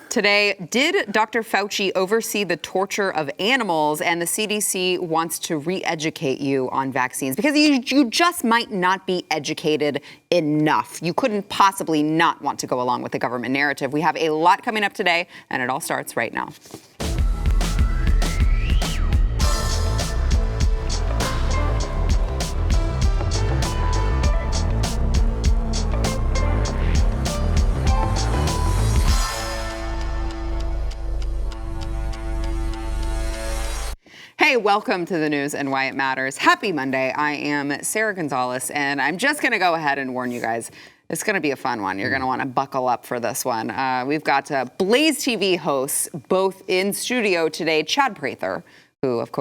Today, did Dr. Fauci oversee the torture of animals? And the CDC wants to re-educate you on vaccines because you just might not be educated enough. You couldn't possibly not want to go along with the government narrative. We have a lot coming up today, and it all starts right now. Hey, welcome to the news and why it matters. Happy Monday. I am Sarah Gonzalez, and I'm just going to go ahead and warn you guys. It's going to be a fun one. You're going to want to buckle up for this one. We've got BlazeTV hosts both in studio today. Chad Prather, who of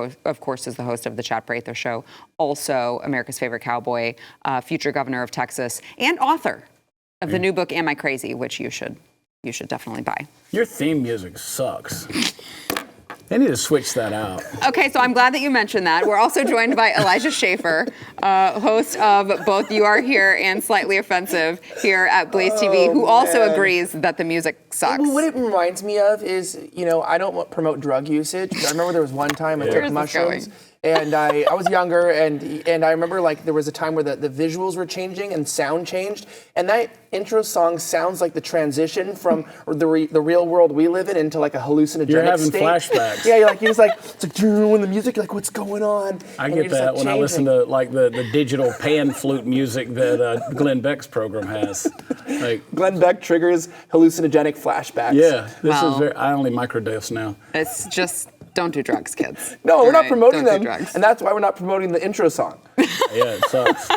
course is the host of the Chad Prather Show, also America's favorite cowboy, future governor of Texas, and author of the new book Am I Crazy, which you should definitely buy. Your theme music sucks. They need to switch that out. Okay, so I'm glad that you mentioned that. We're also joined by Elijah Schaefer, host of both You Are Here and Slightly Offensive here at BlazeTV, who also agrees that the music sucks. What it reminds me of is, I don't promote drug usage. I remember there was one time I took mushrooms. And I was younger, and I remember there was a time where the visuals were changing and sound changed, and that intro song sounds like the transition from the real world we live in into a hallucinogenic state. You're having flashbacks. Yeah, it's like when the music, what's going on? I get that when I listen to the digital pan flute music that Glenn Beck's program has. Glenn Beck triggers hallucinogenic flashbacks. Yeah, this is I only microdose now. It's just. Don't do drugs, kids. No, we're not promoting them, drugs. And that's why we're not promoting the intro song. Yeah, it sucks.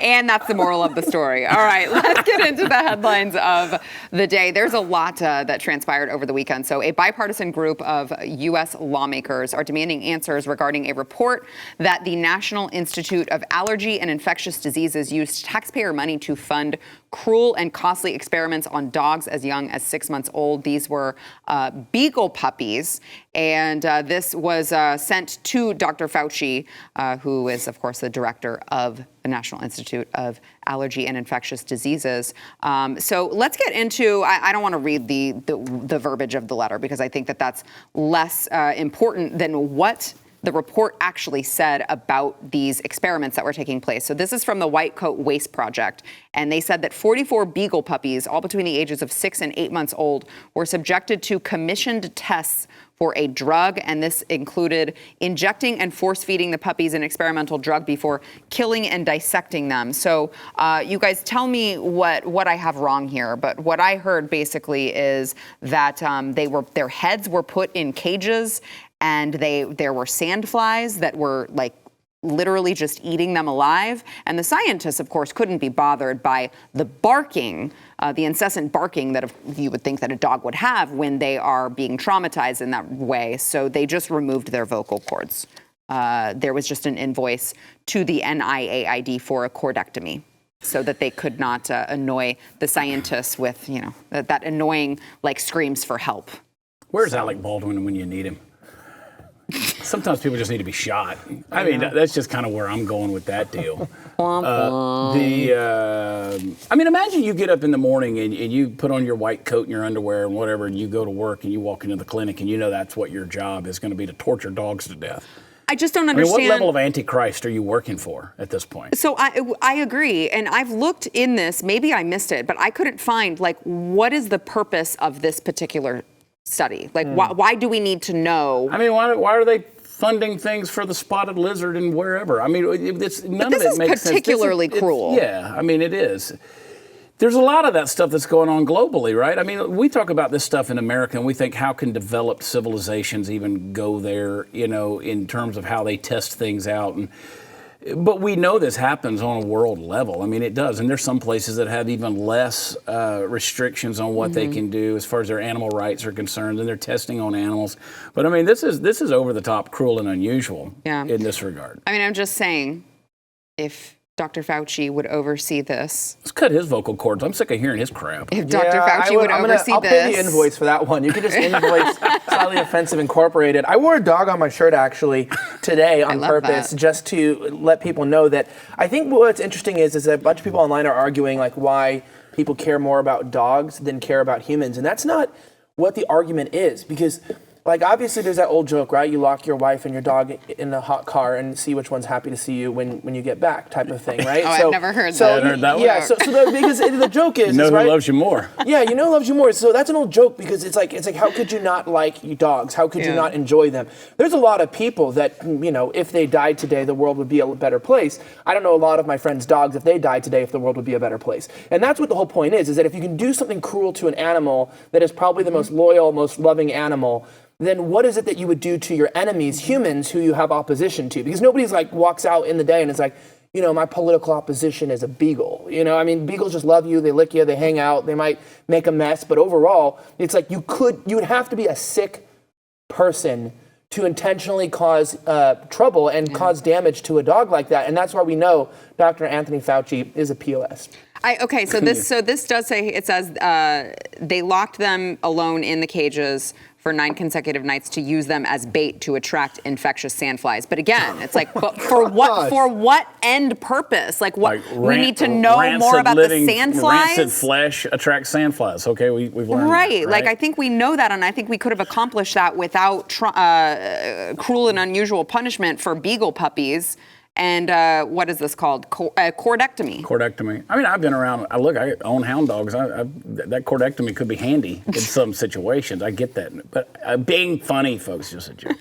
And that's the moral of the story. All right, let's get into the headlines of the day. There's a lot that transpired over the weekend. So a bipartisan group of U.S. lawmakers are demanding answers regarding a report that the National Institute of Allergy and Infectious Diseases used taxpayer money to fund cruel and costly experiments on dogs as young as 6 months old. These were beagle puppies. And this was sent to Dr. Fauci, who is, of course, the director of the National Institute of Allergy and Infectious Diseases. So let's get into, I don't want to read the verbiage of the letter because I think that's less important than what the report actually said about these experiments that were taking place. So this is from the White Coat Waste Project. And they said that 44 beagle puppies, all between the ages of 6 and 8 months old, were subjected to commissioned tests for a drug. And this included injecting and force feeding the puppies an experimental drug before killing and dissecting them. So you guys tell me what I have wrong here. But what I heard basically is that their heads were put in cages, and there were sandflies that were literally just eating them alive. And the scientists, of course, couldn't be bothered by the barking, the incessant barking that you would think that a dog would have when they are being traumatized in that way. So they just removed their vocal cords. There was just an invoice to the NIAID for a cordectomy so that they could not annoy the scientists with, that annoying screams for help. Where's Alec Baldwin when you need him? Sometimes people just need to be shot. I mean, that's just kind of where I'm going with that deal. Imagine you get up in the morning and you put on your white coat and your underwear and whatever, and you go to work and you walk into the clinic and that's what your job is going to be, to torture dogs to death. I just don't understand. What level of Antichrist are you working for at this point? So I agree. And I've looked in this, maybe I missed it, but I couldn't find what is the purpose of this particular study? Why do we need to know? I mean, why are they funding things for the spotted lizard and wherever? I mean, none of it makes sense. This is particularly cruel. Yeah, I mean, it is. There's a lot of that stuff that's going on globally, right? I mean, we talk about this stuff in America and we think, how can developed civilizations even go there, in terms of how they test things out? But we know this happens on a world level. I mean, it does. And there's some places that have even less restrictions on what they can do as far as their animal rights are concerned, and they're testing on animals. But I mean, this is over the top, cruel and unusual in this regard. I mean, I'm just saying, if Dr. Fauci would oversee this. Let's cut his vocal cords. I'm sick of hearing his crap. If Dr. Fauci would oversee I'll this. pay the invoice for that one. You can just invoice Slightly Offensive Incorporated. I wore a dog on my shirt actually today on purpose just to let people know that. I think what's interesting is that a bunch of people online are arguing why people care more about dogs than care about humans. And that's not what the argument is, because like obviously there's that old joke, right? You lock your wife and your dog in a hot car and see which one's happy to see you when you get back, type of thing, right? I've never heard that. I heard that one. Yeah, because the joke is, you know who right? loves you more. Yeah, you know who loves you more. So that's an old joke, because it's like how could you not like dogs? How could you not enjoy them? There's a lot of people that, you know, if they died today, the world would be a better place. I don't know a lot of my friends' dogs, if they died today, if the world would be a better place. And that's what the whole point is that if you can do something cruel to an animal that is probably the most loyal, most loving animal, then what is it that you would do to your enemies, humans who you have opposition to? Because nobody's like walks out in the day and is like, you know, my political opposition is a beagle. You know, I mean, beagles just love you, they lick you, they hang out, they might make a mess, but overall, it's like you would have to be a sick person to intentionally cause trouble and cause damage to a dog like that. And that's why we know Dr. Anthony Fauci is a POS. So this does say, it says they locked them alone in the cages for 9 consecutive nights to use them as bait to attract infectious sandflies. But again, it's like, but for what end purpose? Like what, we need to know more about the sandflies? Rancid flesh attracts sandflies. Okay, we've learned right. that, Like I think we know that, and I think we could have accomplished that without cruel and unusual punishment for beagle puppies. And what is this called? Cordectomy. Cordectomy. I mean, I've been around. I own hound dogs. That cordectomy could be handy in some situations. I get that. But being funny, folks, just a joke.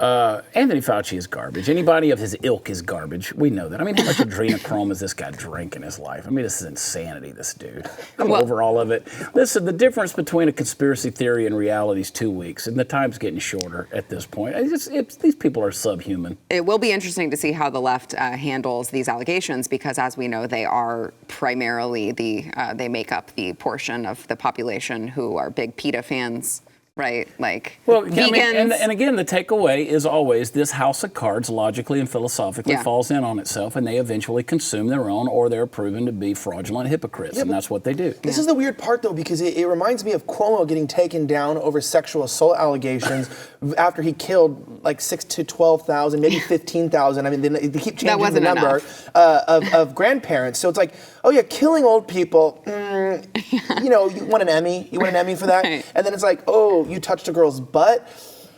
Anthony Fauci is garbage. Anybody of his ilk is garbage. We know that. I mean, how much adrenochrome has this guy drank in his life? I mean, this is insanity, this dude. I'm over all of it. Listen, the difference between a conspiracy theory and reality is 2 weeks, and the time's getting shorter at this point. These people are subhuman. It will be interesting to see how the left handles these allegations, because as we know, they are primarily they make up the portion of the population who are big PETA fans. Right, like vegans. I mean, and again, the takeaway is always this house of cards logically and philosophically falls in on itself, and they eventually consume their own, or they're proven to be fraudulent hypocrites, and that's what they do. This is the weird part, though, because it reminds me of Cuomo getting taken down over sexual assault allegations after he killed like 6,000 to 12,000, maybe 15,000. I mean, they keep changing the number of grandparents. So it's like, oh yeah, killing old people. You know, you want an Emmy. You want an Emmy for that. Right. And then it's like, oh, you touched a girl's butt.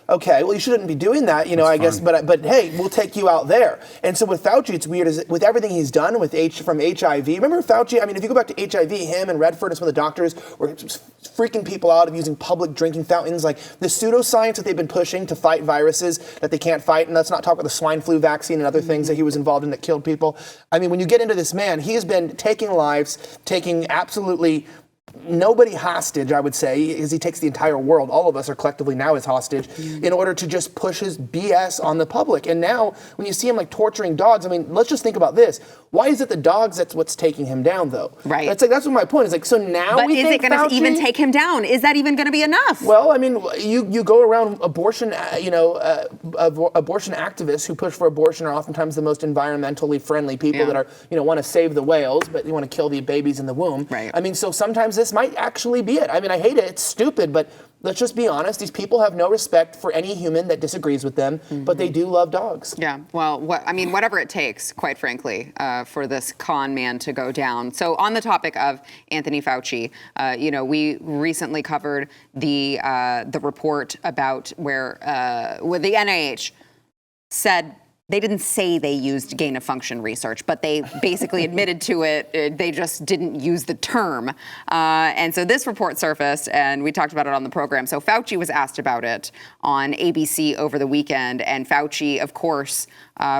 Okay, well, you shouldn't be doing that, you know, I guess, but hey, we'll take you out there. And so with Fauci, it's weird, is with everything he's done from HIV. Remember Fauci? I mean, if you go back to HIV, him and Redford and some of the doctors were freaking people out of using public drinking fountains, like the pseudoscience that they've been pushing to fight viruses that they can't fight. And let's not talk about the swine flu vaccine and other things that he was involved in that killed people. I mean, when you get into this man, he has been taking lives, taking absolutely nobody hostage, I would say, as he takes the entire world. All of us are collectively now his hostage in order to just push his BS on the public. And now when you see him like torturing dogs, I mean, let's just think about this. Why is it the dogs that's what's taking him down, though? Right. That's what my point is. Like, so now but we is think it going to Fauci, even take him down? Is that even going to be enough? Well, I mean, you go around abortion, abortion activists who push for abortion are oftentimes the most environmentally friendly people that are, want to save the whales, but you want to kill the babies in the womb. Right. I mean, so sometimes this might actually be it. I mean, I hate it. It's stupid, but let's just be honest. These people have no respect for any human that disagrees with them, but they do love dogs. Yeah. Well, whatever it takes, quite frankly, for this con man to go down. So on the topic of Anthony Fauci, we recently covered the report about where the NIH said. They didn't say they used gain-of-function research, but they basically admitted to it. They just didn't use the term. And so this report surfaced, and we talked about it on the program. So Fauci was asked about it on ABC over the weekend, and Fauci, of course,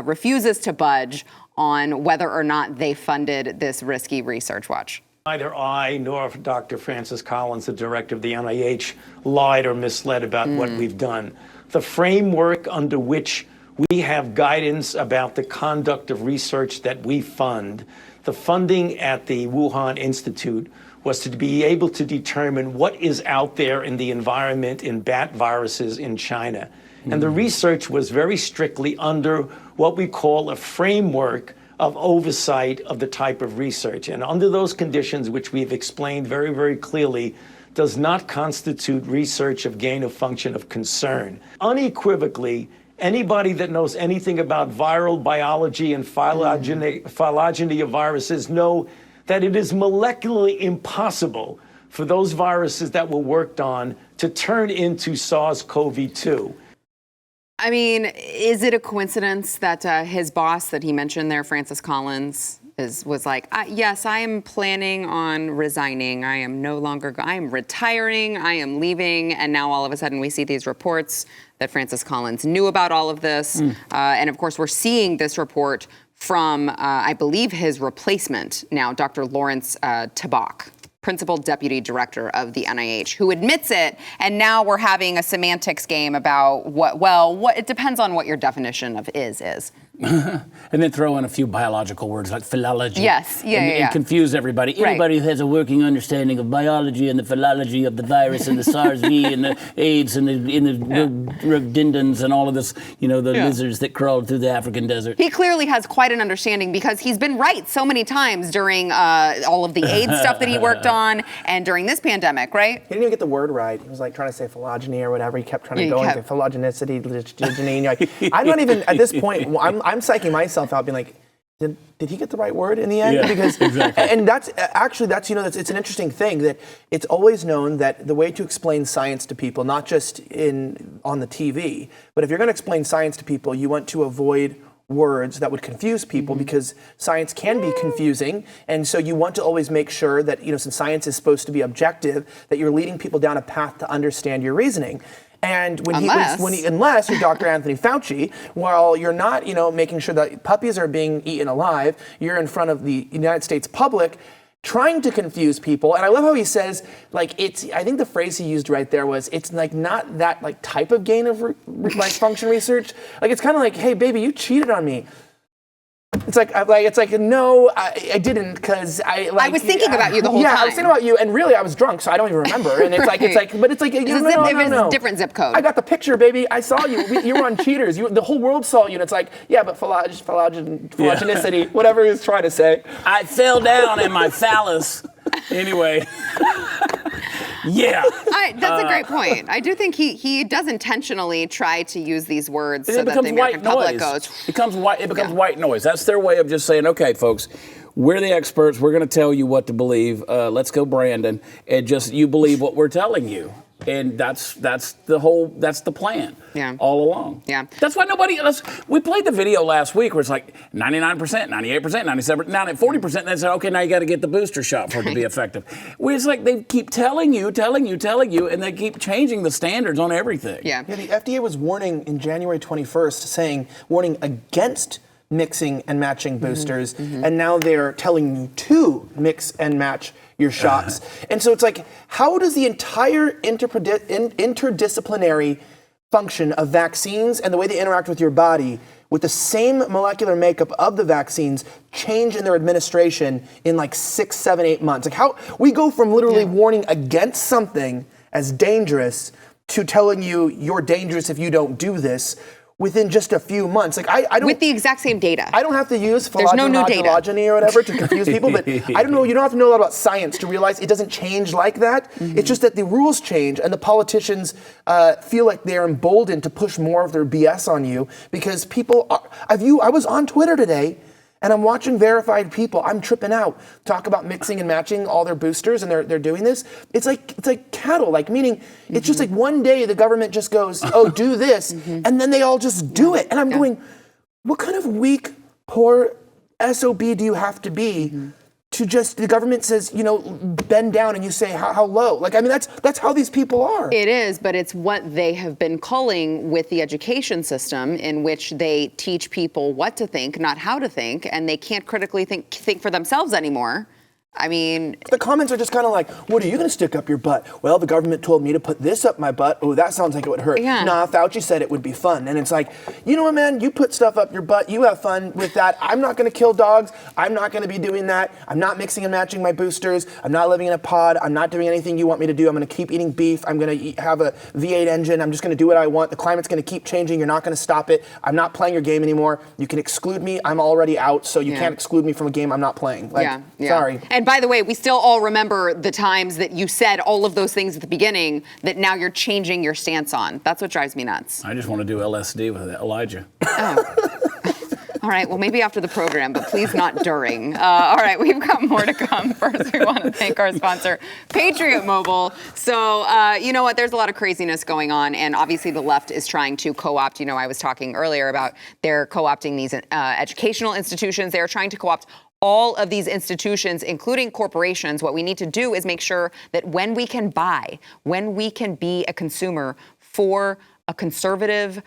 refuses to budge on whether or not they funded this risky research. Watch. Neither I nor Dr. Francis Collins, the director of the NIH, lied or misled about what we've done. The framework under which we have guidance about the conduct of research that we fund. The funding at the Wuhan Institute was to be able to determine what is out there in the environment in bat viruses in China. And the research was very strictly under what we call a framework of oversight of the type of research. And under those conditions, which we've explained very, very clearly, does not constitute research of gain of function of concern. Unequivocally, anybody that knows anything about viral biology and phylogeny of viruses know that it is molecularly impossible for those viruses that were worked on to turn into SARS-CoV-2. I mean, is it a coincidence that his boss that he mentioned there, Francis Collins, was like, yes, I am planning on resigning. I am no longer, I am retiring. I am leaving. And now all of a sudden we see these reports that Francis Collins knew about all of this. And of course, we're seeing this report from, I believe, his replacement now, Dr. Lawrence Tabak, Principal Deputy Director of the NIH, who admits it, and now we're having a semantics game about what it depends on what your definition of is. And then throw in a few biological words like philology. Yes, and confuse everybody. Right. Anybody who has a working understanding of biology and the philology of the virus and the SARS-V and the AIDS and the rhododendrons and all of this, the lizards that crawled through the African desert. He clearly has quite an understanding because he's been right so many times during all of the AIDS stuff that he worked on and during this pandemic, right? He didn't even get the word right. He was like trying to say phylogeny or whatever. He kept trying to go into phylogenicity, I'm not even, at this point, I'm psyching myself out being like, did he get the right word in the end? Yeah, because exactly. And that's it's an interesting thing that it's always known that the way to explain science to people, not just on the TV, but if you're going to explain science to people, you want to avoid words that would confuse people because science can be confusing, and so you want to always make sure that since science is supposed to be objective, that you're leading people down a path to understand your reasoning. And unless you're Dr. Anthony Fauci, while you're not, making sure that puppies are being eaten alive, you're in front of the United States public trying to confuse people. And I love how he says, I think the phrase he used right there was, it's like not that type of gain of function research. It's kind of like, hey, baby, you cheated on me. It's like no, I didn't, because I was thinking about you the whole time. Yeah, I was thinking about you, and really I was drunk, so I don't even remember. And it's like, no. Different zip code. I got the picture, baby. I saw you. You were on Cheaters. The whole world saw you, and it's like, yeah, but phylogenicity, whatever he was trying to say. I fell down in my phallus. Anyway. Yeah. That's a great point. I do think he does intentionally try to use these words so that the American public goes. It becomes white noise. That's their way of just saying, okay, folks, we're the experts. We're going to tell you what to believe. Let's go, Brandon, and just you believe what we're telling you. And that's the plan. Yeah. All along. Yeah. That's why we played the video last week where it's like 99%, 98%, 97%, 40%. And they said, okay, now you got to get the booster shot for it to be effective. It's like they keep telling you, and they keep changing the standards on everything. Yeah. The FDA was warning in January 21st, warning against mixing and matching boosters. And now they're telling you to mix and match your shots. And so it's like, how does the entire interdisciplinary function of vaccines and the way they interact with your body with the same molecular makeup of the vaccines change in their administration in 6, 7, 8 months? How we go from literally warning against something as dangerous to telling you you're dangerous if you don't do this within just a few months. I don't, with the exact same data. I don't have to use phylogeny or whatever to confuse people, but I don't know. You don't have to know a lot about science to realize it doesn't change like that. It's just that the rules change, and the politicians feel like they're emboldened to push more of their BS on you because people are. I was on Twitter today, and I'm watching verified people. I'm tripping out. Talk about mixing and matching all their boosters, and they're doing this. It's like cattle, meaning it's just like one day the government just goes, oh, do this, and then they all just do it. And I'm going, what kind of weak, poor SOB do you have to be to just, the government says, bend down, and you say, how low? That's how these people are. It is, but it's what they have been culling with the education system, in which they teach people what to think, not how to think, and they can't critically think for themselves anymore. I mean, the comments are just kind of like, what are you going to stick up your butt? Well, the government told me to put this up my butt. Oh, that sounds like it would hurt. Yeah. Nah, Fauci said it would be fun. And it's like, you know what, man? You put stuff up your butt. You have fun with that. I'm not going to kill dogs. I'm not going to be doing that. I'm not mixing and matching my boosters. I'm not living in a pod. I'm not doing anything you want me to do. I'm going to keep eating beef. I'm going to have a V8 engine. I'm just going to do what I want. The climate's going to keep changing. You're not going to stop it. I'm not playing your game anymore. You can exclude me. I'm already out, so you can't exclude me from a game I'm not playing. Sorry. And by the way, we still all remember the times that you said all of those things at the beginning that now you're changing your stance on. That's what drives me nuts. I just want to do LSD with Elijah. Oh. All right, well, maybe after the program, but please not during. All right, we've got more to come. First, we want to thank our sponsor, Patriot Mobile. So, you know what? There's a lot of craziness going on, and obviously the left is trying to co-opt. You know, I was talking earlier about they're co-opting these educational institutions. They're trying to co-opt all of these institutions, including corporations. What we need to do is make sure that when we can buy, when we can be a consumer for a conservative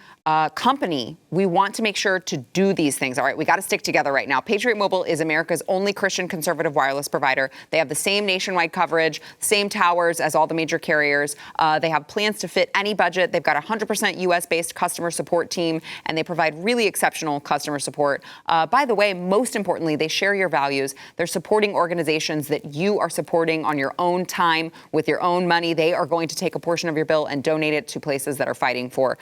company, we want to make sure to do these things. All right, we got to stick together right now. Patriot Mobile is America's only Christian conservative wireless provider. They have the same nationwide coverage, same towers as all the major carriers. They have plans to fit any budget. They've got a 100% US-based customer support team, and they provide really exceptional customer support. By the way, most importantly, they share your values. They're supporting organizations that you are supporting on your own time with your own money. They are going to take a portion of your bill and donate it to places that are fighting for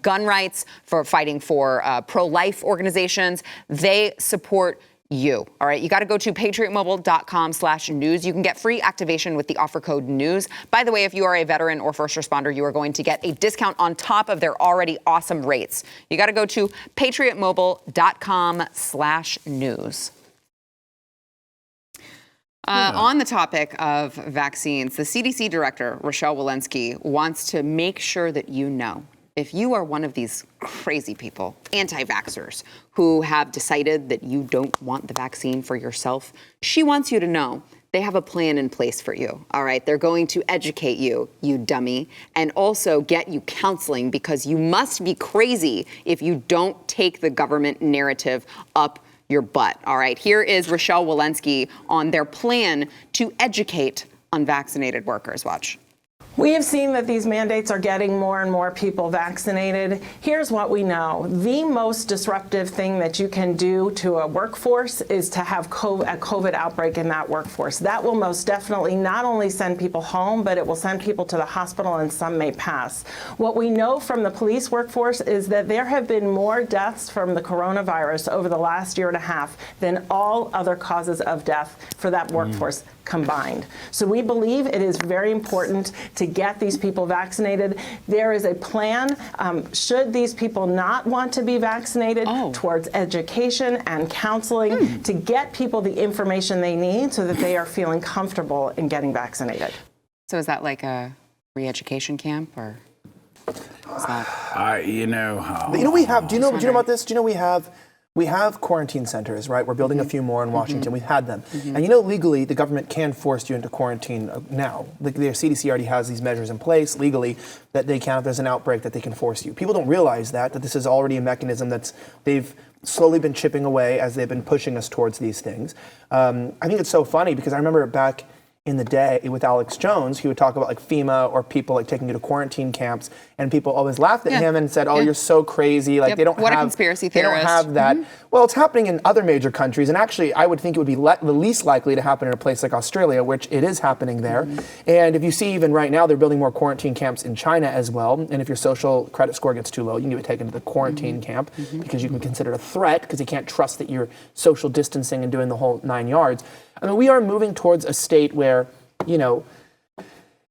gun rights, for fighting for pro-life organizations. They support you. All right. You got to go to patriotmobile.com/news. You can get free activation with the offer code news. By the way, if you are a veteran or first responder, you are going to get a discount on top of their already awesome rates. You got to go to patriotmobile.com/news. On the topic of vaccines, the CDC Director, Rochelle Walensky, wants to make sure that you know, if you are one of these crazy people, anti-vaxxers, who have decided that you don't want the vaccine for yourself, she wants you to know they have a plan in place for you. All right. They're going to educate you, you dummy, and also get you counseling, because you must be crazy if you don't take the government narrative up your butt. All right. Here is Rochelle Walensky on their plan to educate unvaccinated workers. Watch. We have seen that these mandates are getting more and more people vaccinated. Here's what we know. The most disruptive thing that you can do to a workforce is to have a COVID outbreak in that workforce. That will most definitely not only send people home, but it will send people to the hospital, and some may pass. What we know from the police workforce is that there have been more deaths from the coronavirus over the last year and a half than all other causes of death for that workforce combined. So we believe it is very important to get these people vaccinated. There is a plan, should these people not want to be vaccinated, towards education and counseling to get people the information they need so that they are feeling comfortable in getting vaccinated. So is that like a re-education camp, or is that? We have. Do you know about this? Do you know we have quarantine centers, right? We're building a few more in Washington. We've had them. And legally, the government can force you into quarantine now. The CDC already has these measures in place legally that they can, if there's an outbreak, that they can force you. People don't realize that this is already a mechanism they've slowly been chipping away as they've been pushing us towards these things. I think it's so funny because I remember back in the day with Alex Jones, he would talk about like FEMA or people like taking you to quarantine camps, and people always laughed at him and said, "Oh, you're so crazy! Like they don't what have a conspiracy they theorist. don't have that." Well, it's happening in other major countries, and actually, I would think it would be the least likely to happen in a place like Australia, which it is happening there. And if you see, even right now, they're building more quarantine camps in China as well. And if your social credit score gets too low, you can get taken to the quarantine camp because you can be considered a threat because you can't trust that you're social distancing and doing the whole 9 yards. I mean, we are moving towards a state where,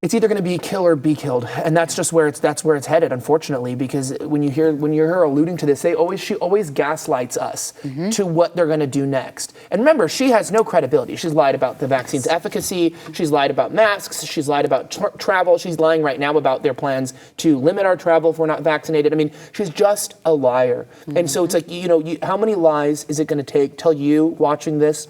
it's either going to be kill or be killed, and that's where it's headed, unfortunately. Because when you hear her alluding to this, she always gaslights us to what they're going to do next. And remember, she has no credibility. She's lied about the vaccine's efficacy. She's lied about masks. She's lied about travel. She's lying right now about their plans to limit our travel if we're not vaccinated. I mean, she's just a liar. And so it's like, how many lies is it going to take till you watching this?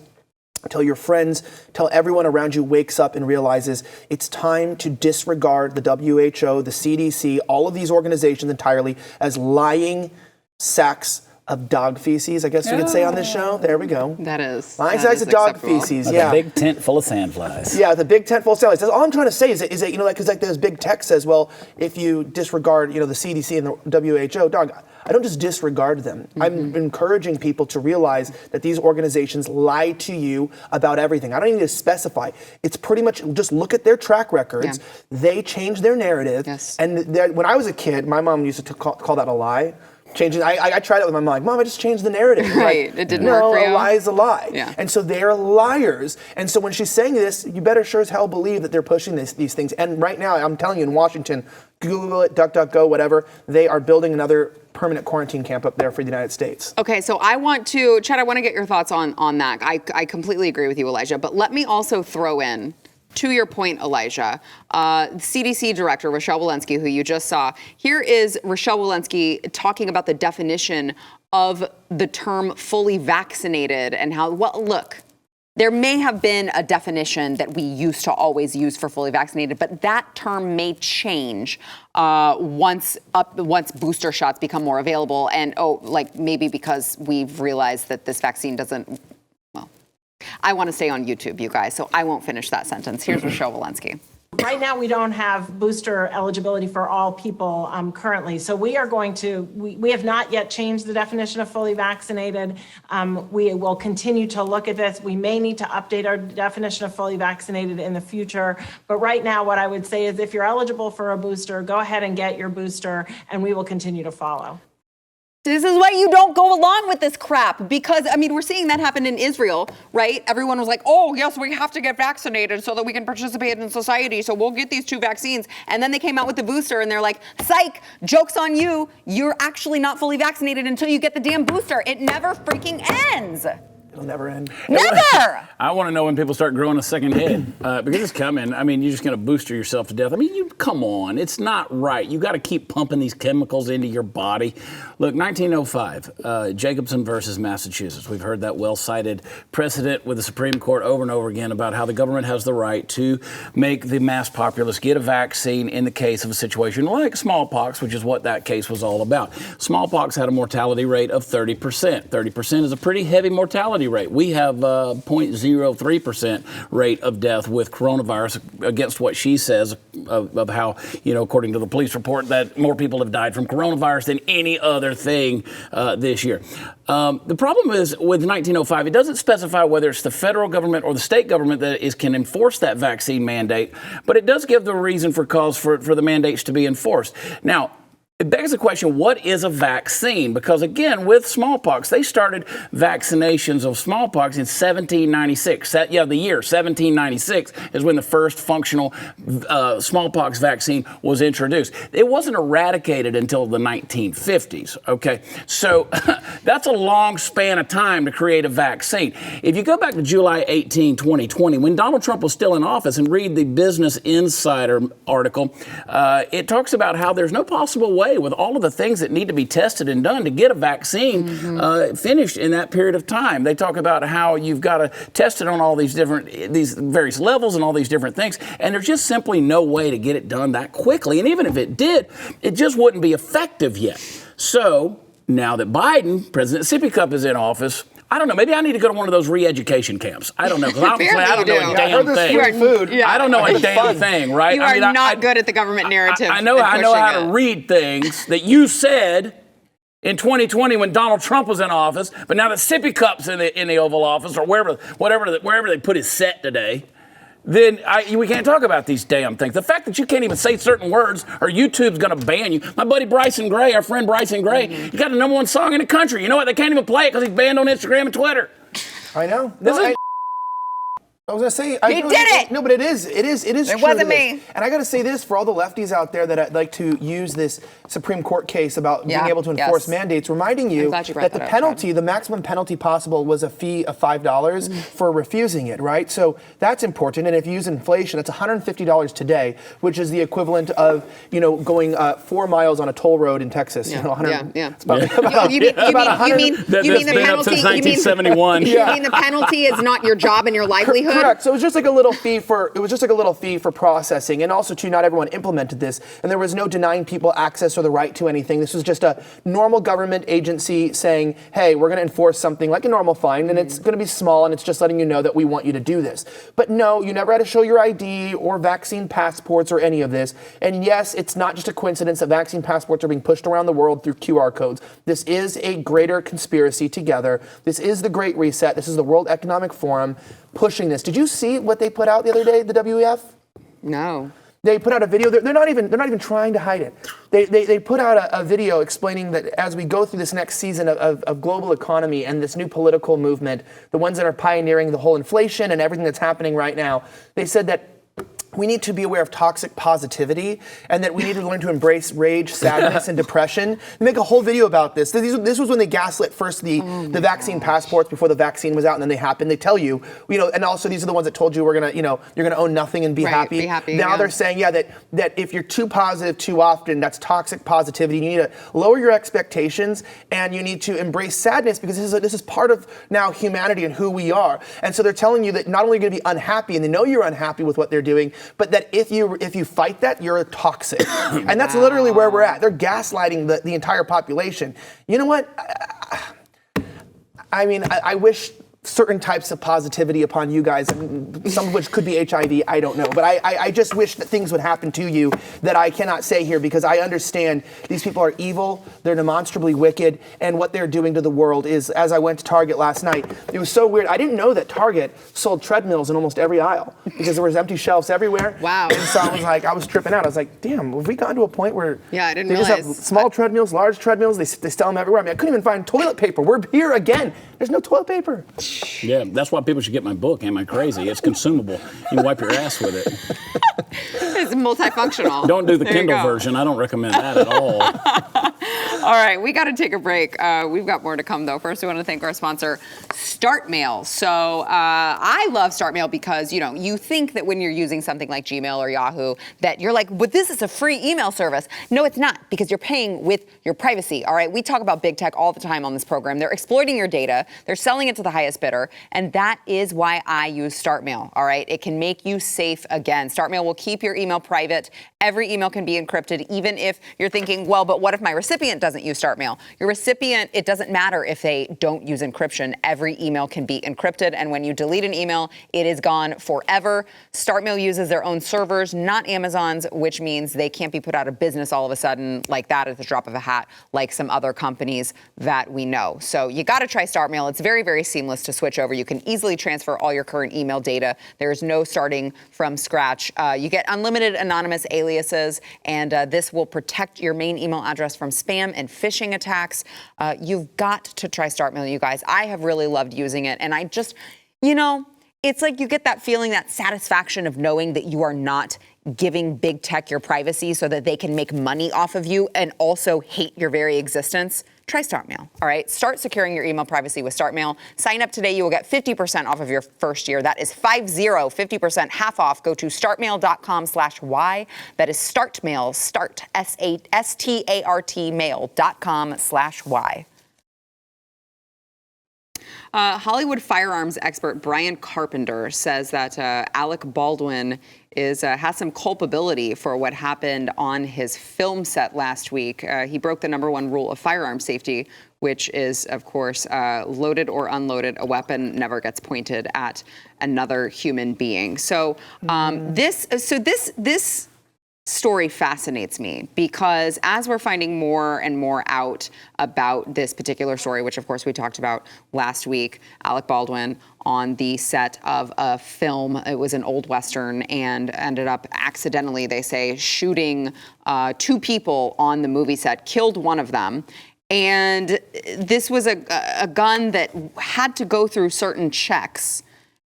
Tell your friends, tell everyone around you wakes up and realizes it's time to disregard the WHO, the CDC, all of these organizations entirely as lying sacks of dog feces, I guess we could say on this show. There we go. That is. Lying sacks of dog feces, like a big tent full of sandflies. Yeah, the big tent full of sandflies. All I'm trying to say is that because like there's big tech says, well, if you disregard, the CDC and the WHO, dog, I don't just disregard them. I'm encouraging people to realize that these organizations lie to you about everything. I don't even need to specify. It's pretty much just look at their track records. Yeah. They change their narrative. Yes. And when I was a kid, my mom used to call that a lie. Changing. I tried it with my mom. Like, Mom, I just changed the narrative. Right. Like, it didn't work for you. No, a lie is a lie. Yeah. And so they're liars. And so when she's saying this, you better sure as hell believe that they're pushing these things. And right now, I'm telling you, in Washington, Google it, DuckDuckGo, whatever, they are building another permanent quarantine camp up there for the United States. Okay, so Chad, I want to get your thoughts on that. I completely agree with you, Elijah, but let me also throw in, to your point, Elijah, CDC Director Rochelle Walensky, who you just saw. Here is Rochelle Walensky talking about the definition of the term fully vaccinated and how, well, look, there may have been a definition that we used to always use for fully vaccinated, but that term may change once booster shots become more available. And, maybe because we've realized that this vaccine doesn't, I want to stay on YouTube, you guys, so I won't finish that sentence. Here's Rochelle Walensky. Right now, we don't have booster eligibility for all people currently. So we are going to, we have not yet changed the definition of fully vaccinated. We will continue to look at this. We may need to update our definition of fully vaccinated in the future. But right now, what I would say is if you're eligible for a booster, go ahead and get your booster, and we will continue to follow. This is why you don't go along with this crap, because, we're seeing that happen in Israel, right? Everyone was like, oh, yes, we have to get vaccinated so that we can participate in society, so we'll get these 2 vaccines. And then they came out with the booster, and they're like, psych, joke's on you. You're actually not fully vaccinated until you get the damn booster. It never freaking ends. It'll never end. Never! I want to know when people start growing a second head, because it's coming. You're just going to booster yourself to death. Come on. It's not right. You got to keep pumping these chemicals into your body. Look, 1905, Jacobson versus Massachusetts. We've heard that well-cited precedent with the Supreme Court over and over again about how the government has the right to make the mass populace get a vaccine in the case of a situation like smallpox, which is what that case was all about. Smallpox had a mortality rate of 30%. 30% is a pretty heavy mortality rate. We have 0.03% rate of death with coronavirus against what she says of how, according to the police report, that more people have died from coronavirus than any other thing this year. The problem is with 1905, it doesn't specify whether it's the federal government or the state government that can enforce that vaccine mandate, but it does give the reason for cause for the mandates to be enforced. Now, it begs the question, what is a vaccine? Because, again, with smallpox, they started vaccinations of smallpox in 1796. The year 1796 is when the first functional smallpox vaccine was introduced. It wasn't eradicated until the 1950s, okay? So that's a long span of time to create a vaccine. If you go back to July 18, 2020, when Donald Trump was still in office, and read the Business Insider article, it talks about how there's no possible way with all of the things that need to be tested and done to get a vaccine finished in that period of time. They talk about how you've got to test it on all these various levels and all these different things, and there's just simply no way to get it done that quickly. And even if it did, it just wouldn't be effective yet. So now that President Sippy Cup is in office, I don't know. Maybe I need to go to one of those re-education camps. I don't know. Because I don't know a damn thing. I don't know a damn thing, right? You are not good at the government narrative. I know how to read things that you said in 2020 when Donald Trump was in office, but now that Sippy Cup's in the Oval Office or wherever they put his set today, then we can't talk about these damn things. The fact that you can't even say certain words or YouTube's going to ban you. My buddy Bryson Gray, our friend Bryson Gray, he got the #1 song in the country. You know what? They can't even play it because he's banned on Instagram and Twitter. I know. I was going to say... He did it! No, but it is true. It wasn't me. And I got to say this for all the lefties out there that like to use this Supreme Court case about being able to enforce mandates, reminding you that the penalty, the maximum penalty possible was a fee of $5 for refusing it, right? So that's important. And if you use inflation, that's $150 today, which is the equivalent of, going 4 miles on a toll road in Texas. Yeah. It's about, you mean the penalty? Since 1971. You mean the penalty is not your job and your livelihood? Correct. So it was just like a little fee for processing, and also too, not everyone implemented this, and there was no denying people access or the right to anything. This was just a normal government agency saying, "Hey, we're going to enforce something like a normal fine, and it's going to be small, and it's just letting you know that we want you to do this." But no, you never had to show your ID or vaccine passports or any of this. And yes, it's not just a coincidence that vaccine passports are being pushed around the world through QR codes. This is a greater conspiracy together. This is the Great Reset. This is the World Economic Forum pushing this. Did you see what they put out the other day, the WEF? No. They put out a video. They're not even trying to hide it. They put out a video explaining that as we go through this next season of global economy and this new political movement, the ones that are pioneering the whole inflation and everything that's happening right now, they said that we need to be aware of toxic positivity and that we need to learn to embrace rage, sadness, and depression. They make a whole video about this. This was when they gaslit first the vaccine passports before the vaccine was out, and then they happened. They tell you, and also these are the ones that told you you're gonna own nothing and be happy. Be happy. Now they're saying, that if you're too positive too often, that's toxic positivity. You need to lower your expectations and you need to embrace sadness because this is part of now humanity and who we are. And so they're telling you that not only are you gonna be unhappy, and they know you're unhappy with what they're doing, but that if you fight that, you're toxic. And that's literally where we're at. They're gaslighting the entire population. You know what? I mean, I wish certain types of positivity upon you guys, some of which could be HIV, I don't know. But I just wish that things would happen to you that I cannot say here because I understand these people are evil, they're demonstrably wicked, and what they're doing to the world is, as I went to Target last night, it was so weird. I didn't know that Target sold treadmills in almost every aisle because there was empty shelves everywhere. Wow. And so I was tripping out. I was like, damn, have we gotten to a point where I didn't they just have realize. small treadmills, large treadmills, they sell them everywhere. I mean, I couldn't even find toilet paper. We're here again. There's no toilet paper. Yeah, that's why people should get my book. Am I crazy? It's consumable. You can wipe your ass with it. It's multifunctional. Don't do the There you Kindle go. version. I don't recommend that at all. All right, we got to take a break. We've got more to come, though. First, we want to thank our sponsor, StartMail. So I love StartMail because, you think that when you're using something like Gmail or Yahoo, that you're like, but this is a free email service. No, it's not, because you're paying with your privacy, all right? We talk about big tech all the time on this program. They're exploiting your data. They're selling it to the highest bidder. And that is why I use StartMail, all right? It can make you safe again. StartMail will keep your email private. Every email can be encrypted, even if you're thinking, well, but what if my recipient doesn't use StartMail? Your recipient, it doesn't matter if they don't use encryption. Every email can be encrypted, and when you delete an email, it is gone forever. StartMail uses their own servers, not Amazon's, which means they can't be put out of business all of a sudden like that at the drop of a hat, like some other companies that we know. So you got to try StartMail. It's very, very seamless to switch over. You can easily transfer all your current email data. There's no starting from scratch. You get unlimited anonymous aliases, and this will protect your main email address from spam and phishing attacks. You've got to try StartMail, you guys. I have really loved using it, and I just, it's like you get that feeling, that satisfaction of knowing that you are not giving big tech your privacy so that they can make money off of you and also hate your very existence. Try StartMail, all right? Start securing your email privacy with StartMail. Sign up today. You will get 50% off of your first year. That is 50% half off. Go to startmail.com/Y. That is StartMail, START mail.com/Y. Hollywood firearms expert Brian Carpenter says that Alec Baldwin has some culpability for what happened on his film set last week. He broke the #1 rule of firearm safety, which is, of course, loaded or unloaded, a weapon never gets pointed at another human being. So this story fascinates me because as we're finding more and more out about this particular story, which of course we talked about last week, Alec Baldwin on the set of a film, it was an old Western, and ended up accidentally, they say, shooting 2 people on the movie set, killed one of them. And this was a gun that had to go through certain checks.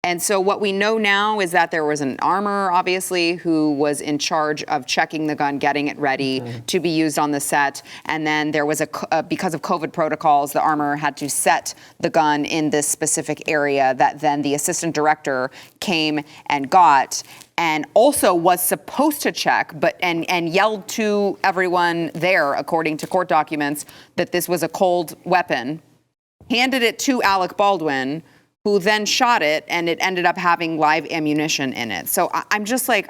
And so what we know now is that there was an armorer, obviously, who was in charge of checking the gun, getting it ready to be used on the set. And then there was because of COVID protocols, the armorer had to set the gun in this specific area that then the assistant director came and got, and also was supposed to check, and yelled to everyone there, according to court documents, that this was a cold weapon, handed it to Alec Baldwin, who then shot it, and it ended up having live ammunition in it. So I'm just like,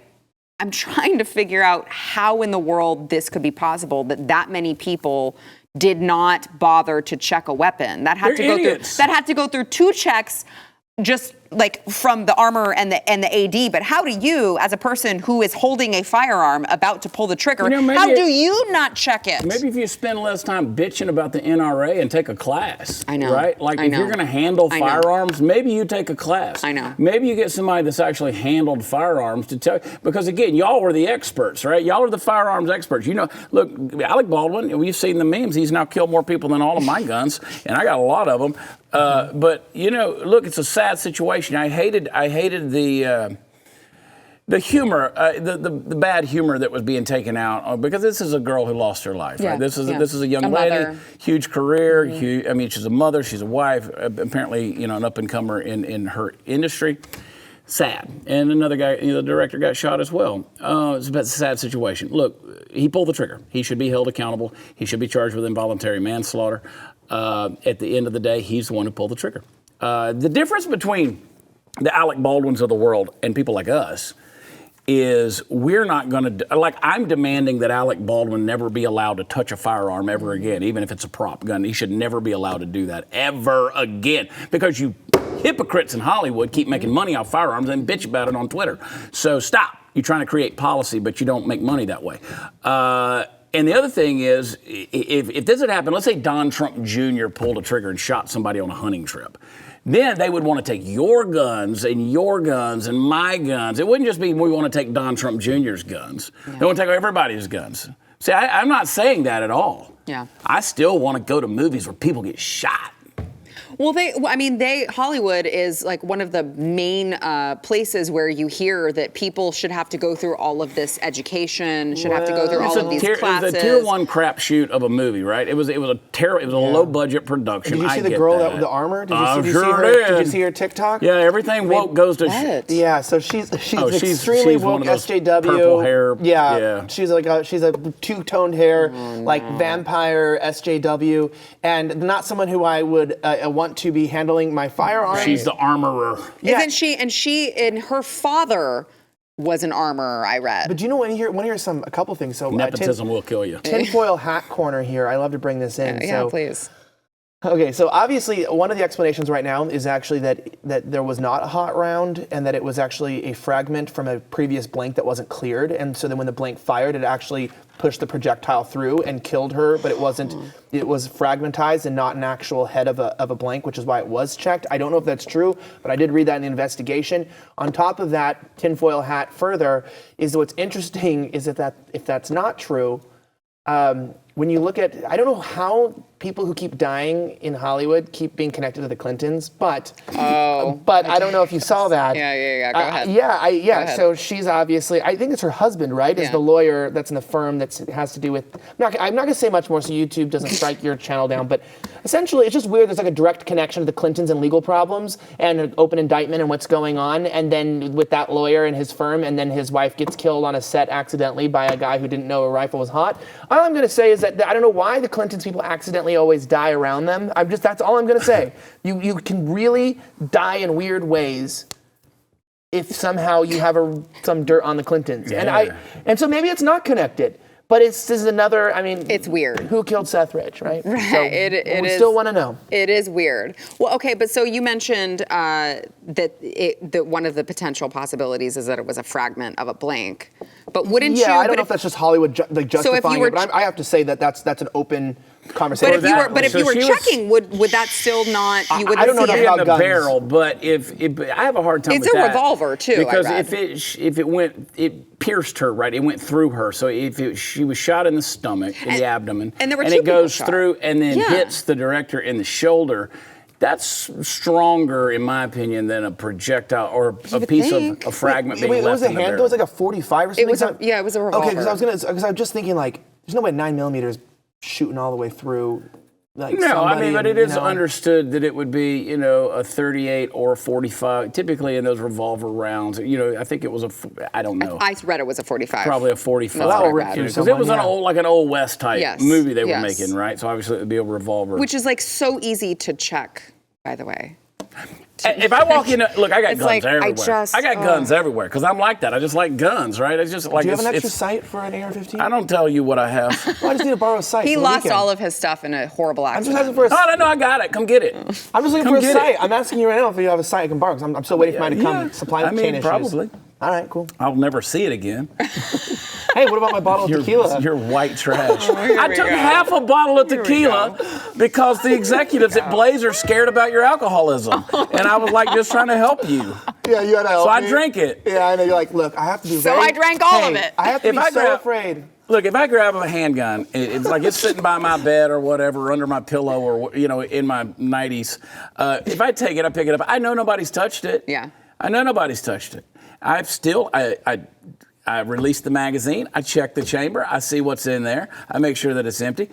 I'm trying to figure out how in the world this could be possible that many people did not bother to check a weapon. That had to go through 2 checks just like from the armor and the AD, but how do you, as a person who is holding a firearm about to pull the trigger, how do you not check it? Maybe if you spend less time bitching about the NRA and take a class. I know. Right? Like if you're going to handle firearms, maybe you take a class. I know. Maybe you get somebody that's actually handled firearms to tell, because again, y'all were the experts, right? Y'all are the firearms experts. You know, look, Alec Baldwin, we've seen the memes. He's now killed more people than all of my guns, and I got a lot of them. But you know, look, it's a sad situation. I hated the humor, the bad humor that was being taken out, because this is a girl who lost her life. Right? This is a young lady, mother. Huge career. I mean, she's a mother, she's a wife. Apparently, you know, an up and comer in her industry. Sad. And another guy, the director, got shot as well. It's a sad situation. Look, he pulled the trigger. He should be held accountable. He should be charged with involuntary manslaughter. At the end of the day, he's the one who pulled the trigger. The difference between the Alec Baldwins of the world and people like us is we're not going to, like, I'm demanding that Alec Baldwin never be allowed to touch a firearm ever again, even if it's a prop gun. He should never be allowed to do that ever again, because you hypocrites in Hollywood keep making money off firearms and bitch about it on Twitter. So stop. You're trying to create policy, but you don't make money that way. And the other thing is, if this had happened, let's say Don Trump Jr. pulled a trigger and shot somebody on a hunting trip. Then they would want to take your guns and my guns. It wouldn't just be we want to take Don Trump Jr.'s guns. They want to take everybody's guns. See, I'm not saying that at all. Yeah. I still want to go to movies where people get shot. Well, Hollywood is like one of the main places where you hear that people should have to go through all of this education, should have to go through all of these classes. It was a tier 1 crapshoot of a movie, right? It was a low budget production. Did you see the girl with the armor? Did you see her TikTok? Yeah, everything woke goes to. Yeah, so she's extremely woke SJW. Purple hair. Yeah. She's a two-toned hair, like vampire SJW, and not someone who I would want to be handling my firearms. She's the armorer. Yeah. Isn't she? And her father was an armorer, I read. But do you know, want to hear a couple things? So nepotism will kill you. Tinfoil hat corner here. I love to bring this in. Yeah, please. Okay, so obviously one of the explanations right now is actually that there was not a hot round, and that it was actually a fragment from a previous blank that wasn't cleared, and so then when the blank fired, it actually pushed the projectile through and killed her, but it wasn't. It was fragmentized and not an actual head of a blank, which is why it was checked. I don't know if that's true, but I did read that in the investigation. On top of that, tinfoil hat further is what's interesting is that if that's not true, when you look at, I don't know how people who keep dying in Hollywood keep being connected to the Clintons, but I don't know if you saw that. Yeah. Go ahead. Go ahead. So she's obviously, I think it's her husband, right? Is the lawyer that's in the firm that has to do with. I'm not going to say much more so YouTube doesn't strike your channel down, but essentially it's just weird. There's like a direct connection to the Clintons and legal problems and an open indictment and what's going on, and then with that lawyer and his firm, and then his wife gets killed on a set accidentally by a guy who didn't know a rifle was hot. All I'm going to say is that I don't know why the Clintons people accidentally always die around them. That's all I'm going to say. You can really die in weird ways if somehow you have some dirt on the Clintons. Yeah. And so maybe it's not connected. But this is another, it's weird. Who killed Seth Rich, right? Right. So we still want to know. It is weird. Well, okay, but so you mentioned that one of the potential possibilities is that it was a fragment of a blank. But wouldn't you? Yeah, I don't know if that's just Hollywood justifying it, but I have to say that that's an open conversation. But if you were checking, would that still not? You wouldn't I don't know see about in the guns. barrel, but if I have a hard time with that. It's a revolver too. Because I read. it pierced her, right? It went through her. So she was shot in the stomach, in the abdomen, and there were it goes shot. through and then hits the director in the shoulder. That's stronger, in my opinion, than a projectile or a piece of a fragment being left in the barrel. It was a handgun. It was like a 45 or something. It was a revolver. Okay, because I was just thinking like, there's no way 9mm shooting all the way through. Like no, but it is understood that it would be, a 38 or a 45. Typically in those revolver rounds, I think it was I don't know. I read it was a 45. Probably a 45. Because it was an old West type movie they were making, right? So obviously it would be a revolver. Which is like so easy to check, by the way. If I walk in, look, I got It's guns like, everywhere. I got guns everywhere because I'm like that. I just like guns, right? It's just like. Do you have an extra sight for an AR-15? I don't tell you what I have. Well, I just need to borrow a sight. He for the lost weekend. all of his stuff in a horrible I'm accident. just asking for a sight. No, I got it. Come get it. I'm just looking Come for a get sight. it. I'm asking you right now if you have a sight I can borrow because I'm still waiting for mine to come. Yeah. Supply I mean, chain issues. probably. All right, cool. I'll never see it again. Hey, what about my bottle of tequila? You're white trash. I we took go. half a bottle of tequila because the executives at Blaze are scared about your alcoholism. And I was like, just trying to help you. Yeah, you had to help So I me. drank it. Yeah, I know. You're like, look, I have to be So very... I drank all of it. I have to If be I so grab- afraid. Look, if I grab a handgun, it's like it's sitting by my bed or whatever, under my pillow or, in my 90s. If I take it, I pick it up. I know nobody's touched it. Yeah. I know nobody's touched it. I release the magazine. I check the chamber. I see what's in there. I make sure that it's empty.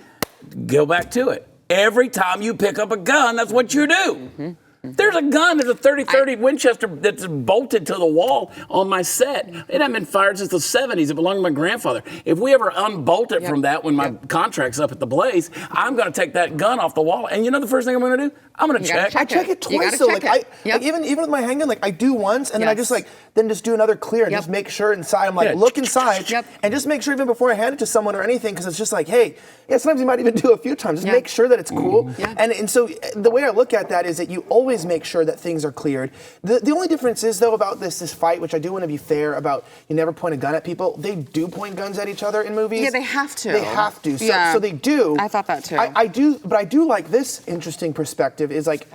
Go back to it. Every time you pick up a gun, that's what you do. Mm-hmm. There's a gun. There's a 30-30 Winchester that's bolted to the wall on my set. It hasn't been fired since the 70s. It belonged to my grandfather. If we ever unbolt it from that when my contract's up at the Blaze, I'm going to take that gun off the wall. And you know the first thing I'm going to do? I'm going to check. I check it You twice. gotta So check like, it. like even with my handgun, like I do once, and then I just then just do another clear and just make sure inside. I'm like, Yeah. look inside, and just make sure even before I hand it to someone or anything, because it's just like, hey, sometimes you might even do a few times. Just make sure that it's cool. And so the way I look at that is that you always make sure that things are cleared. The only difference is though about this fight, which I do want to be fair about, you never point a gun at people. They do point guns at each other in movies. Yeah, they have to. They have to. So they do. I thought that too. I do, but I do like this interesting perspective is like,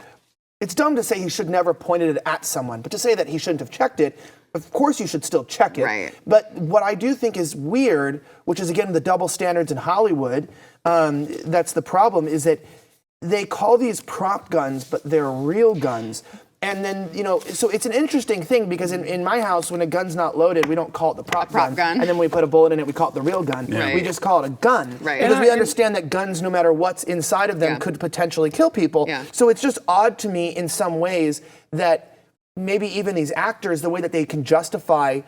it's dumb to say he should never pointed it at someone, but to say that he shouldn't have checked it, of course you should still check it. Right. But what I do think is weird, which is again the double standards in Hollywood, that's the problem, is that they call these prop guns, but they're real guns. And then, so it's an interesting thing because in my house, when a gun's not loaded, we don't call it the prop gun. And then when we put a bullet in it, we call it the real gun. Right. We just call it a gun. Right. Because we understand that guns, no matter what's inside of them, could potentially kill people. Yeah. So it's just odd to me in some ways that maybe even these actors, the way that they can justify,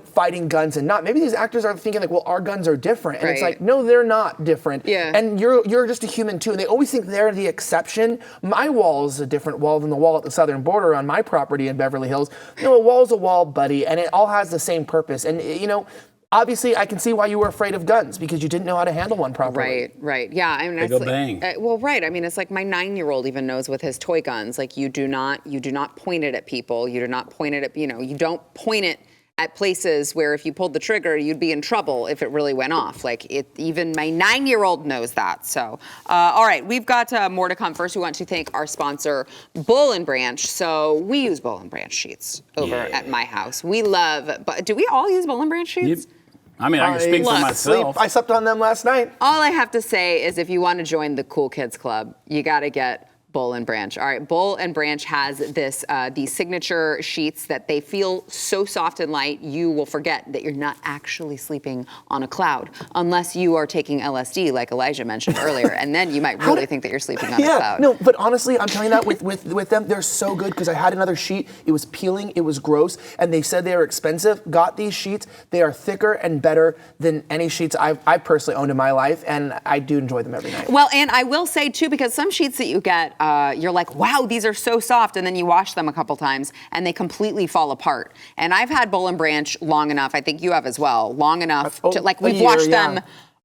fighting guns and not. Maybe these actors are thinking like, well, our guns are different. And it's like, no, they're not different. Yeah. And you're just a human too. And they always think they're the exception. My wall is a different wall than the wall at the southern border on my property in Beverly Hills. A wall's a wall, buddy, and it all has the same purpose. And, obviously, I can see why you were afraid of guns because you didn't know how to handle one properly. Right. Yeah. I mean, They go bang. Right. I mean, it's like my 9-year-old even knows with his toy guns. Like you do not point it at people. You do not point it at, you don't point it at places where if you pulled the trigger, you'd be in trouble if it really went off. Like even my 9-year-old knows that. So, all right, we've got more to come. First, we want to thank our sponsor, Boll & Branch. So we use Boll & Branch sheets over at my house. We love, but do we all use Boll & Branch sheets? I mean, I can speak for myself. I slept on them last night. All I have to say is if you want to join the Cool Kids Club, you got to get Boll & Branch. All right, Boll & Branch has these signature sheets that they feel so soft and light, you will forget that you're not actually sleeping on a cloud, unless you are taking LSD, like Elijah mentioned earlier, and then you might really think that you're sleeping on a cloud. No, but honestly, I'm telling you that with them, they're so good because I had another sheet. It was peeling, it was gross, and they said they were expensive. Got these sheets. They are thicker and better than any sheets I've personally owned in my life, and I do enjoy them every night. Well, and I will say, too, because some sheets that you get, you're like, wow, these are so soft, and then you wash them a couple times, and they completely fall apart. And I've had Boll & Branch long enough, I think you have as well, long enough to, like, we've washed them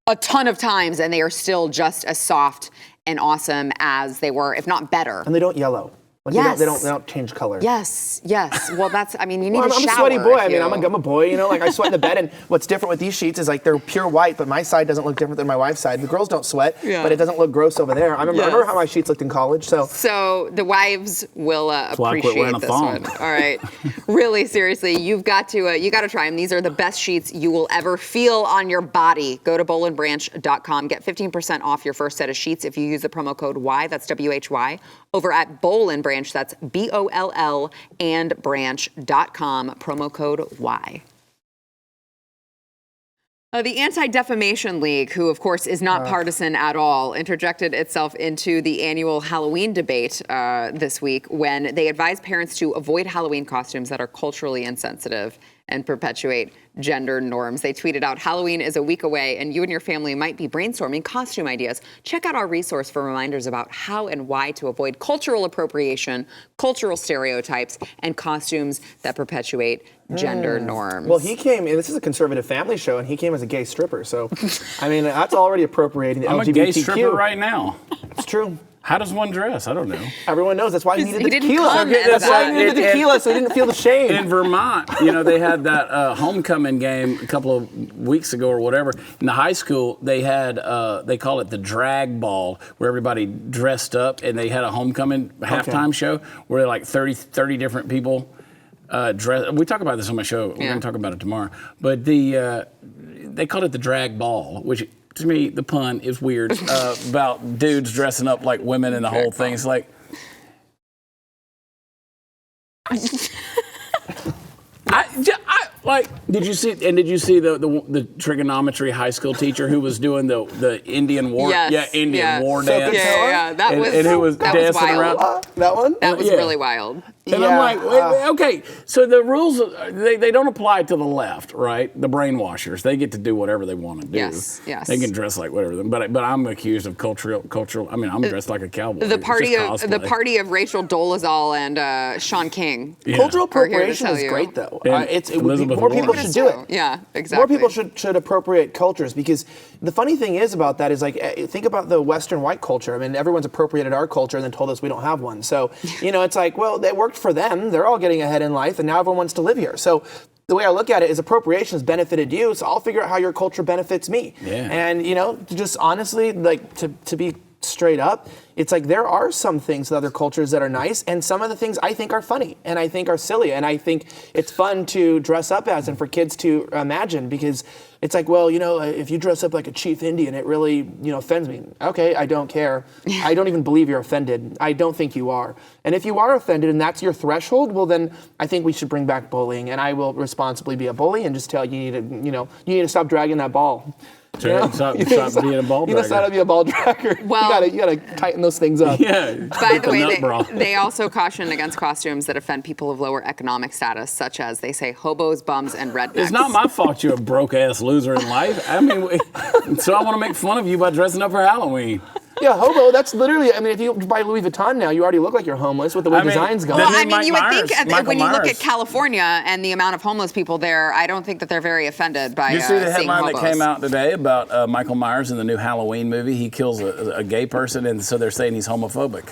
a ton of times, and they are still just as soft and awesome as they were, if not better. And they don't yellow. Like Yes. They don't change color. Yes. Well, that's, I mean, you need Well, to I'm shower. a sweaty boy. if I'm a boy, like I sweat in the bed. And what's different with these sheets is like they're pure white, but my side doesn't look different than my wife's side. The girls don't sweat, but it doesn't look gross over there. I remember how my sheets looked in college. So the wives will why I quit appreciate wearing a this thong. one. All right, really seriously, you got to try them. These are the best sheets you will ever feel on your body. Go to bollandbranch.com. Get 15% off your first set of sheets if you use the promo code Y. That's WHY. Over at Boll & Branch, that's BOLL and branch.com, promo code Y. The Anti-Defamation League, who of course is not partisan at all, interjected itself into the annual Halloween debate this week when they advised parents to avoid Halloween costumes that are culturally insensitive and perpetuate gender norms. They tweeted out, Halloween is a week away and you and your family might be brainstorming costume ideas. Check out our resource for reminders about how and why to avoid cultural appropriation, cultural stereotypes, and costumes that perpetuate gender norms. Well, he came, and this is a conservative family show, and he came as a gay stripper. So, I mean, that's already appropriating the I'm LGBTQ. a gay stripper right now. It's true. How does one dress? I don't know. Everyone knows. That's why he needed the didn't tequila. come That's as why a- he needed the tequila, so he didn't feel the shame. In Vermont, they had that homecoming game a couple of weeks ago or whatever. In the high school, they had, they call it the drag ball, where everybody dressed up, and they had a homecoming halftime show where like 30 different people dress. We talk about this on my show. We're going to talk about it tomorrow. But they called it the drag ball, which to me, the pun is weird, about dudes dressing up like women and the whole thing. It's like... Did you see the trigonometry high school teacher who was doing the Indian war? Yes, Yeah, Indian war So dance. Yeah, that and, was and who was that was dancing wild. around. That one? That was Yeah. really wild. And I'm like, okay, so the rules, they don't apply to the left, right? The brainwashers, they get to do whatever they want to do. Yes. They can dress like whatever. But I'm accused of cultural. I mean, I'm dressed like a cowboy. The It's party just of the cosplay. party of Rachel Dolezal and Sean King. Yeah. Cultural Are here to appropriation tell is you. great, though. And It would be, Elizabeth more people Warren. should do it. Yeah, exactly. More people should appropriate cultures, because the funny thing is about that is, like, think about the Western white culture. I mean, everyone's appropriated our culture and then told us we don't have one. So, it's like, well, it worked for them. They're all getting ahead in life, and now everyone wants to live here. So the way I look at it is appropriation has benefited you, so I'll figure out how your culture benefits me. Yeah. And, just honestly, like, to be straight up, it's like there are some things with other cultures that are nice, and some of the things I think are funny and I think are silly, and I think it's fun to dress up as and for kids to imagine, because it's like, well, if you dress up like a chief Indian, it really, offends me. Okay, I don't care. I don't even believe you're offended. I don't think you are. And if you are offended and that's your threshold, well, then I think we should bring back bullying, and I will responsibly be a bully and just tell you, you need to stop dragging that ball. Stop being a ball You know how to dragger. be a ball dragger. Well- you gotta tighten those things up. Yeah. By the way, nut bra. they also caution against costumes that offend people of lower economic status, such as, they say, hobos, bums, and rednecks. It's not my fault you're a broke-ass loser in life. I mean, so I want to make fun of you by dressing up for Halloween. Yeah, hobo, that's literally, I mean, if you buy Louis Vuitton now, you already look like you're homeless with the way I mean, designs go. then Well, I Mike mean, you would Myers, think Michael when you look Myers. at California and the amount of homeless people there, I don't think that they're very offended by You see the seeing headline that hobos. came out today about Michael Myers in the new Halloween movie? He kills a gay person, and so they're saying he's homophobic.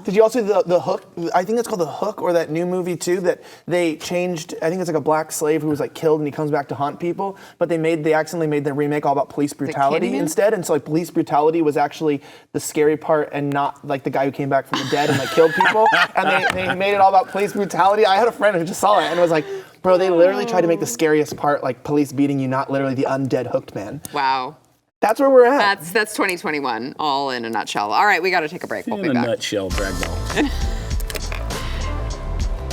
Did you also see the Hook? I think it's called The Hook, or that new movie too that they changed. I think it's like a black slave who was like killed and he comes back to haunt people. But they accidentally made the remake all about police brutality Candyman? instead, and so like police brutality was actually the scary part and not like the guy who came back from the dead and like killed people. And they made it all about police brutality. I had a friend who just saw it and was like, bro, they literally tried to make the scariest part like police beating you, not literally the undead hooked man. Wow. That's where we're at. That's 2021, all in a nutshell. All right, we got to take a break. We'll In be a back. nutshell, drag ball.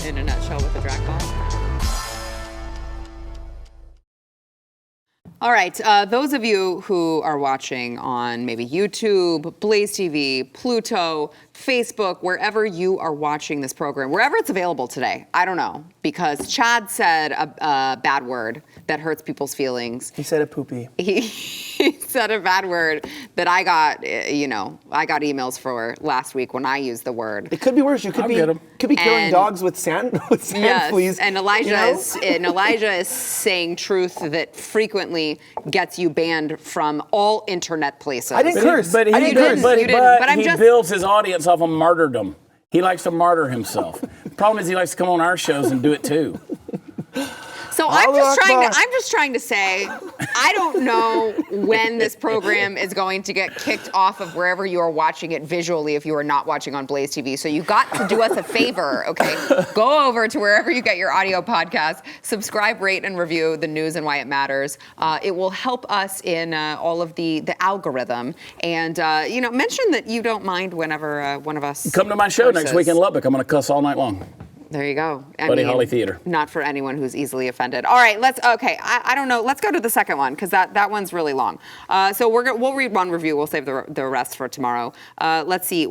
In a nutshell with a drag ball. All right, those of you who are watching on maybe YouTube, BlazeTV, Pluto, Facebook, wherever you are watching this program, wherever it's available today, I don't know, because Chad said a bad word that hurts people's feelings. He said a poopy. He said a bad word that I got, I got emails for last week when I used the word. It could be worse. You could I'll be get 'em. killing And- dogs with sand Yes, fleas. and Elijah you know? Elijah is saying truth that frequently gets you banned from all internet places. I didn't curse. But he, I didn't but, curse. but, You didn't, but but I'm he just- builds his audience off of martyrdom. He likes to martyr himself. The problem is he likes to come on our shows and do it too. So I'm just Akbar. trying to say, I don't know when this program is going to get kicked off of wherever you are watching it visually if you are not watching on Blaze TV. So you got to do us a favor, okay? Go over to wherever you get your audio podcast, subscribe, rate, and review The News and Why It Matters. It will help us in all of the algorithm. And, mention that you don't mind whenever one of us Come to my show next curses. week in Lubbock. I'm going to cuss all night long. There you go. Buddy Holly Theater. Not for anyone who's easily offended. All right, I don't know. Let's go to the second one because that one's really long. So we'll read one review. We'll save the rest for tomorrow. Let's see.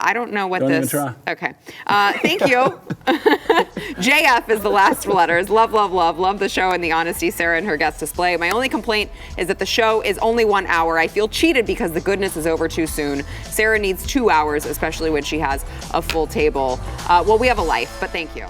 I don't know what Don't this. even try. Okay. Thank you. JF is the last letters. Love, love, love. Love the show and the honesty Sarah and her guests display. My only complaint is that the show is only 1 hour. I feel cheated because the goodness is over too soon. Sarah needs 2 hours, especially when she has a full table. Well, we have a life, but thank you.